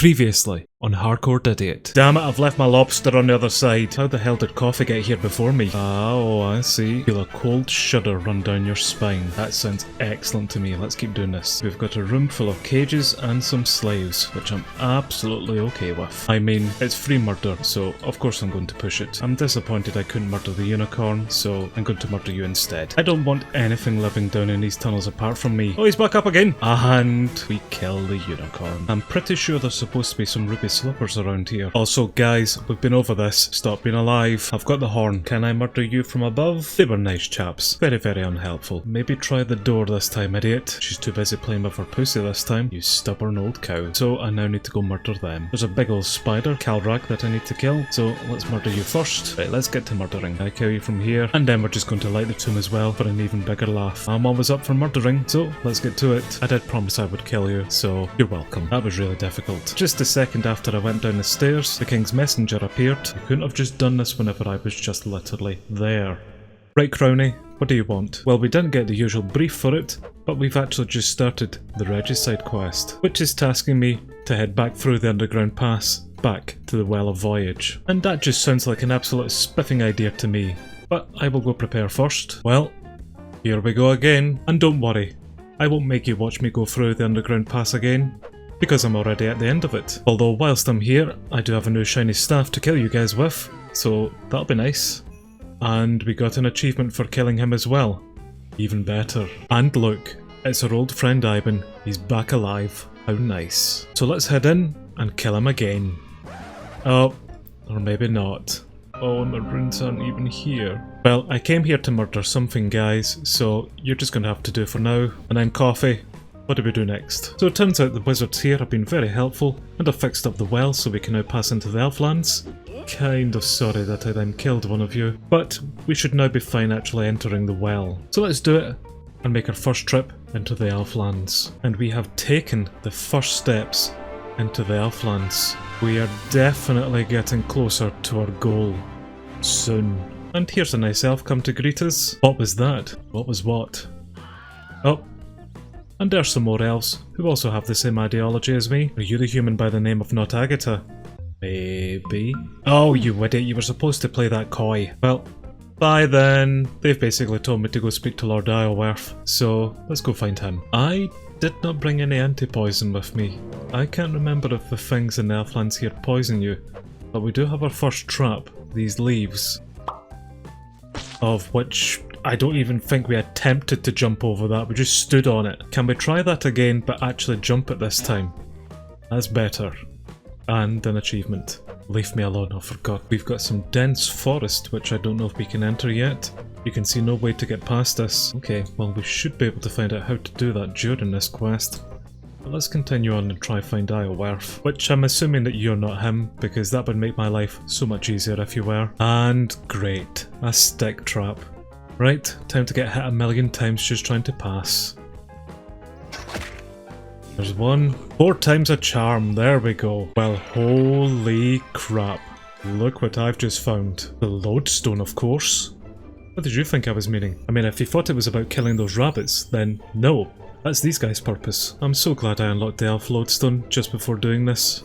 Previously on Hardcore Idiot. Damn it, I've left my lobster on the other side. How the hell did coffee get here before me? Oh, I see. Feel a cold shudder run down your spine. That sounds excellent to me. Let's keep doing this. We've got a room full of cages and some slaves, which I'm absolutely okay with. I mean, it's free murder, so of course I'm going to push it. I'm disappointed I couldn't murder the unicorn, so I'm going to murder you instead. I don't want anything living down in these tunnels apart from me. Oh, he's back up again! And we kill the unicorn. I'm pretty sure there's supposed to be some ruby slippers around here. Also, guys, we've been over this. Stop being alive. I've got the horn. Can I murder you from above? They were nice chaps. Very, very unhelpful. Maybe try the door this time, idiot. She's too busy playing with her pussy this time. You stubborn old cow. So I now need to go murder them. There's a big old spider, Calrak, that I need to kill. So let's murder you first. Right, let's get to murdering. I kill you from here. And then we're just going to light the tomb as well for an even bigger laugh. I'm always up for murdering, so let's get to it. I did promise I would kill you, so you're welcome. That was really difficult. Just a second after I went down the stairs, the king's messenger appeared. You couldn't have just done this whenever I was just literally there. Right, Crownie, what do you want? Well, we didn't get the usual brief for it, but we've actually just started the Regicide quest, which is tasking me to head back through the underground pass, back to the Well of Voyage. And that just sounds like an absolute spiffing idea to me, but I will go prepare first. Well, here we go again, and don't worry, I won't make you watch me go through the underground pass again, because I'm already at the end of it. Although whilst I'm here, I do have a new shiny staff to kill you guys with, so that'll be nice. And we got an achievement for killing him as well. Even better. And look, it's our old friend Ivan. He's back alive. How nice. So let's head in and kill him again. Oh, or maybe not. Oh, and the runes aren't even here. Well, I came here to murder something, guys, so you're just gonna have to do for now. And then coffee. What do we do next? So it turns out the wizards here have been very helpful and have fixed up the well so we can now pass into the Elflands. Kind of sorry that I then killed one of you, but we should now be fine actually entering the well. So let's do it and make our first trip into the Elflands. And we have taken the first steps into the Elflands. We are definitely getting closer to our goal soon. And here's a nice elf come to greet us. What was that? What was what? Oh. And there's some more elves, who also have the same ideology as me. Are you the human by the name of Not Agatha? Maybe. Oh, you idiot, you were supposed to play that coy. Well, bye then. They've basically told me to go speak to Lord Isleworth, so let's go find him. I did not bring any anti-poison with me. I can't remember if the things in the Elflands here poison you, but we do have our first trap, these leaves. Of which I don't even think we attempted to jump over that, we just stood on it. Can we try that again, but actually jump it this time? That's better. And an achievement. Leave me alone, I forgot. We've got some dense forest, which I don't know if we can enter yet. You can see no way to get past this. Okay, well we should be able to find out how to do that during this quest. But let's continue on and try find Isleworth, which I'm assuming that you're not him, because that would make my life so much easier if you were. And great, a stick trap. Right, time to get hit a million times just trying to pass. There's one. 4 times a charm, there we go. Well, holy crap. Look what I've just found. The lodestone, of course. What did you think I was meaning? I mean, if you thought it was about killing those rabbits, then no. That's these guys' purpose. I'm so glad I unlocked the elf lodestone just before doing this.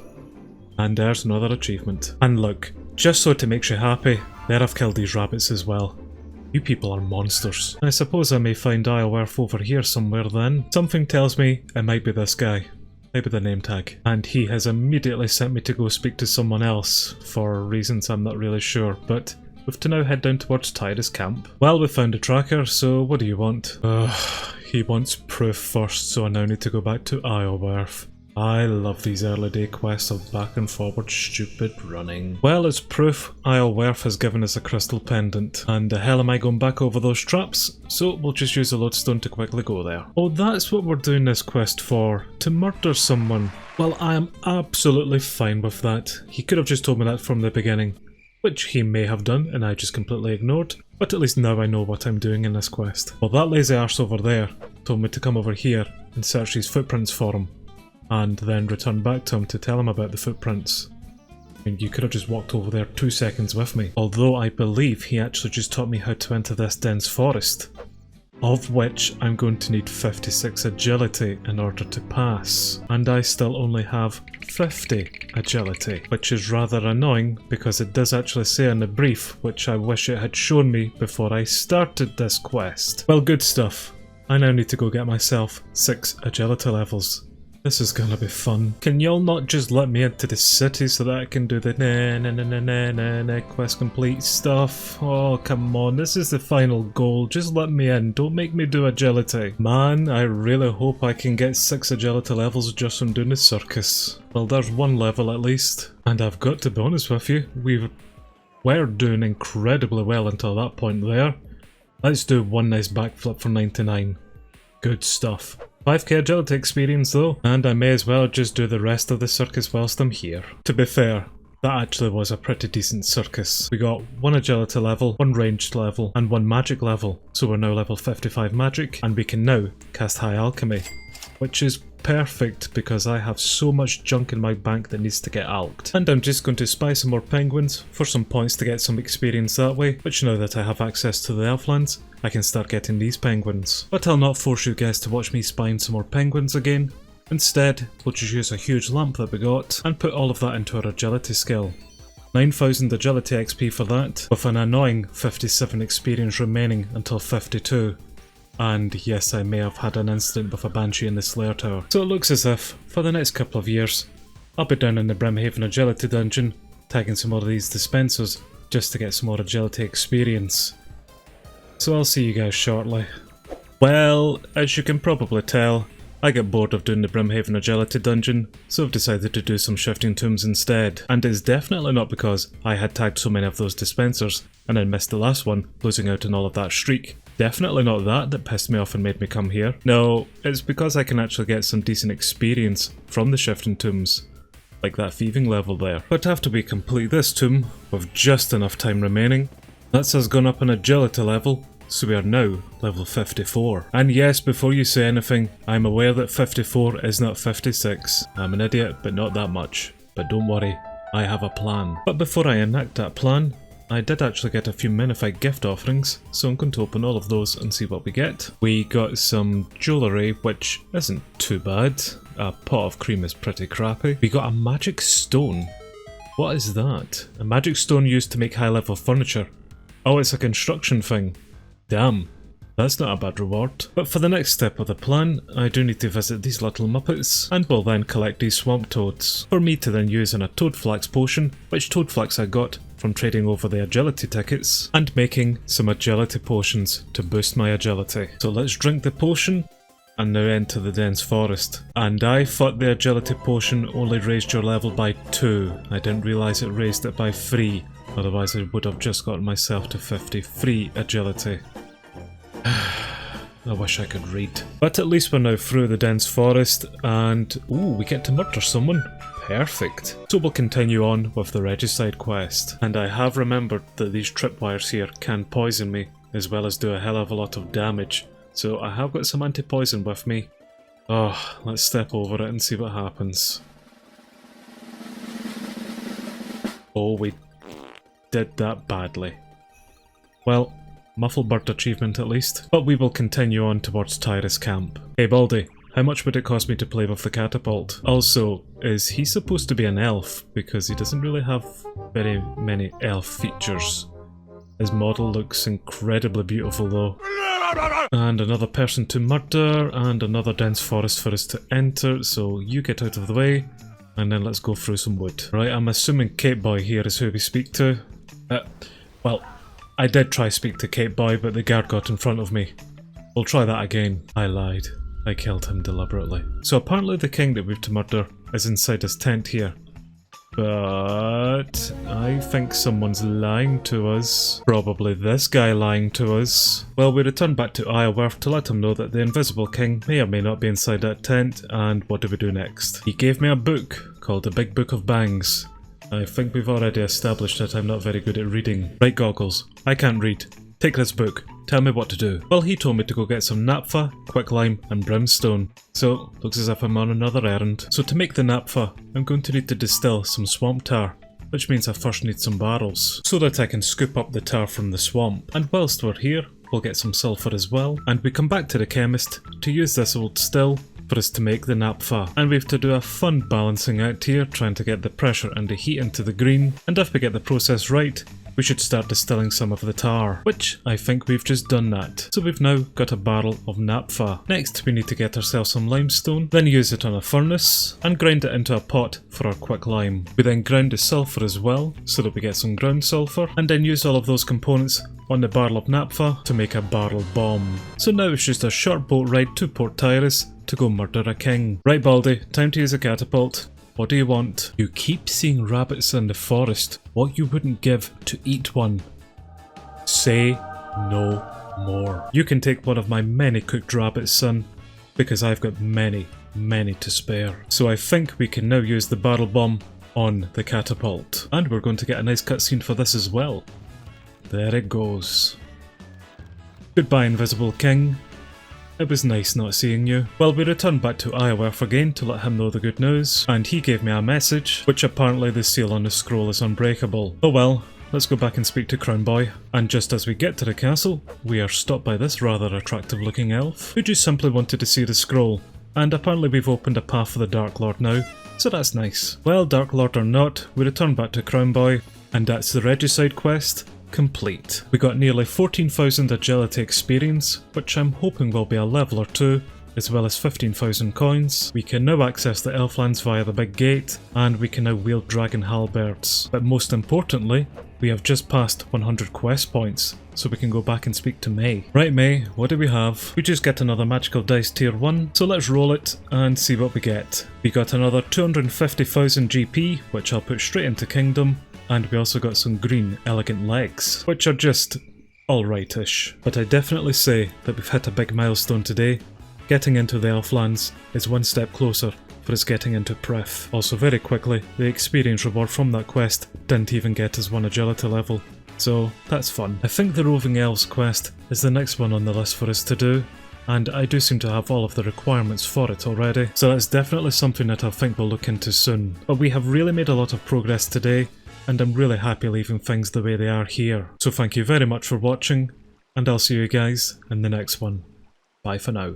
And there's another achievement. And look, just so it makes you happy, there I've killed these rabbits as well. You people are monsters. I suppose I may find Isleworth over here somewhere then. Something tells me it might be this guy. Maybe the name tag. And he has immediately sent me to go speak to someone else, for reasons I'm not really sure, but we've to now head down towards Tyra's camp. Well, we found a tracker, so what do you want? He wants proof first, so I now need to go back to Isleworth. I love these early day quests of back and forward stupid running. Well, as proof, Isleworth has given us a crystal pendant, and the hell am I going back over those traps? So we'll just use a lodestone to quickly go there. Oh, that's what we're doing this quest for, to murder someone. Well, I am absolutely fine with that. He could have just told me that from the beginning, which he may have done and I just completely ignored, but at least now I know what I'm doing in this quest. Well, that lazy arse over there told me to come over here and search his footprints for him, and then return back to him to tell him about the footprints. I mean, you could have just walked over there 2 seconds with me. Although I believe he actually just taught me how to enter this dense forest. of which I'm going to need 56 agility in order to pass, and I still only have 50 agility, which is rather annoying because it does actually say in the brief, which I wish it had shown me before I started this quest. Well, good stuff. I now need to go get myself 6 agility levels. This is gonna be fun. Can y'all not just let me into the city so that I can do the na quest complete stuff? Oh, come on, this is the final goal. Just let me in. Don't make me do agility. Man, I really hope I can get 6 agility levels just from doing the circus. Well, there's 1 level at least. And I've got to be honest with you, we were doing incredibly well until that point there. Let's do one nice backflip for 99. Good stuff. 5k agility experience though, and I may as well just do the rest of the circus whilst I'm here. To be fair, that actually was a pretty decent circus. We got 1 agility level, 1 ranged level, and 1 magic level. So we're now level 55 magic, and we can now cast high alchemy, which is perfect because I have so much junk in my bank that needs to get alked. And I'm just going to spy some more penguins for some points to get some experience that way, which now that I have access to the Elflands, I can start getting these penguins. But I'll not force you guys to watch me spying some more penguins again. Instead, we'll just use a huge lamp that we got and put all of that into our agility skill. 9,000 agility XP for that, with an annoying 57 experience remaining until 52. And yes, I may have had an incident with a Banshee in the Slayer Tower. So it looks as if, for the next couple of years, I'll be down in the Brimhaven Agility Dungeon, tagging some more of these dispensers, just to get some more agility experience. So I'll see you guys shortly. Well, as you can probably tell, I get bored of doing the Brimhaven Agility Dungeon, so I've decided to do some Shifting Tombs instead. And it's definitely not because I had tagged so many of those dispensers, and then missed the last one, losing out on all of that streak. Definitely not that pissed me off and made me come here. No, it's because I can actually get some decent experience from the Shifting Tombs, like that thieving level there. But after we complete this tomb, with just enough time remaining, that's us gone up an agility level, so we are now level 54. And yes, before you say anything, I'm aware that 54 is not 56. I'm an idiot, but not that much. But don't worry, I have a plan. But before I enact that plan, I did actually get a few Minified gift offerings, so I'm going to open all of those and see what we get. We got some jewellery, which isn't too bad. A pot of cream is pretty crappy. We got a magic stone. What is that? A magic stone used to make high level furniture. Oh, it's a construction thing. Damn, that's not a bad reward. But for the next step of the plan, I do need to visit these little muppets, and will then collect these swamp toads, for me to then use in a toadflax potion, which toadflax I got from trading over the agility tickets, and making some agility potions to boost my agility. So let's drink the potion, and now enter the dense forest. And I thought the agility potion only raised your level by 2. I didn't realise it raised it by 3. Otherwise I would have just gotten myself to 53 agility. I wish I could read. But at least we're now through the dense forest and... ooh, we get to murder someone. Perfect. So we'll continue on with the Regicide quest. And I have remembered that these tripwires here can poison me, as well as do a hell of a lot of damage. So I have got some anti-poison with me. Oh, let's step over it and see what happens. Oh, we did that badly. Well, Mufflebird achievement at least. But we will continue on towards Tyrus Camp. Hey Baldy, how much would it cost me to play with the catapult? Also, is he supposed to be an elf? Because he doesn't really have very many elf features. His model looks incredibly beautiful though. And another person to murder, and another dense forest for us to enter, so you get out of the way, and then let's go through some wood. Right, I'm assuming Cape Boy here is who we speak to. Well, I did try speak to Cape Boy, but the guard got in front of me. We'll try that again. I lied. I killed him deliberately. So apparently the king that we've to murder is inside his tent here. But I think someone's lying to us. Probably this guy lying to us. Well, we return back to Isleworth to let him know that the Invisible King may or may not be inside that tent, and what do we do next? He gave me a book called The Big Book of Bangs. I think we've already established that I'm not very good at reading. Right, Goggles, I can't read. Take this book. Tell me what to do. Well, he told me to go get some naphtha, quicklime, and brimstone. So, looks as if I'm on another errand. So to make the naphtha, I'm going to need to distill some swamp tar, which means I first need some barrels, so that I can scoop up the tar from the swamp. And whilst we're here, we'll get some sulphur as well, and we come back to the chemist to use this old still for us to make the naphtha. And we have to do a fun balancing act here, trying to get the pressure and the heat into the green, and if we get the process right, we should start distilling some of the tar, which I think we've just done that. So we've now got a barrel of naphtha. Next we need to get ourselves some limestone, then use it on a furnace and grind it into a pot for our quick lime. We then grind the sulphur as well so that we get some ground sulphur, and then use all of those components on the barrel of naphtha to make a barrel bomb. So now it's just a short boat ride to Port Tyrus to go murder a king. Right Baldy, time to use a catapult. What do you want? You keep seeing rabbits in the forest. What you wouldn't give to eat one. Say no more. You can take one of my many cooked rabbits, son, because I've got many to spare. So I think we can now use the barrel bomb on the catapult. And we're going to get a nice cutscene for this as well. There it goes. Goodbye, Invisible King. It was nice not seeing you. Well, we returned back to Iowa again to let him know the good news, and he gave me a message, which apparently the seal on the scroll is unbreakable. Oh well, let's go back and speak to Crown Boy. And just as we get to the castle, we are stopped by this rather attractive looking elf, who just simply wanted to see the scroll, and apparently we've opened a path for the Dark Lord now, so that's nice. Well, Dark Lord or not, we return back to Crown Boy, and that's the Regicide quest complete. We got nearly 14,000 agility experience, which I'm hoping will be a level or two, as well as 15,000 coins. We can now access the Elflands via the big gate, and we can now wield dragon halberds. But most importantly, we have just passed 100 quest points, so we can go back and speak to May. Right May, what do we have? We just get another magical dice tier 1, so let's roll it and see what we get. We got another 250,000 GP, which I'll put straight into Kingdom, and we also got some green elegant legs, which are just alright-ish. But I definitely say that we've hit a big milestone today. Getting into the Elflands is one step closer for us getting into Prif. Also very quickly, the experience reward from that quest didn't even get us one agility level, so that's fun. I think the Roving Elves quest is the next one on the list for us to do, and I do seem to have all of the requirements for it already, so that's definitely something that I think we'll look into soon. But we have really made a lot of progress today, and I'm really happy leaving things the way they are here. So thank you very much for watching, and I'll see you guys in the next one. Bye for now.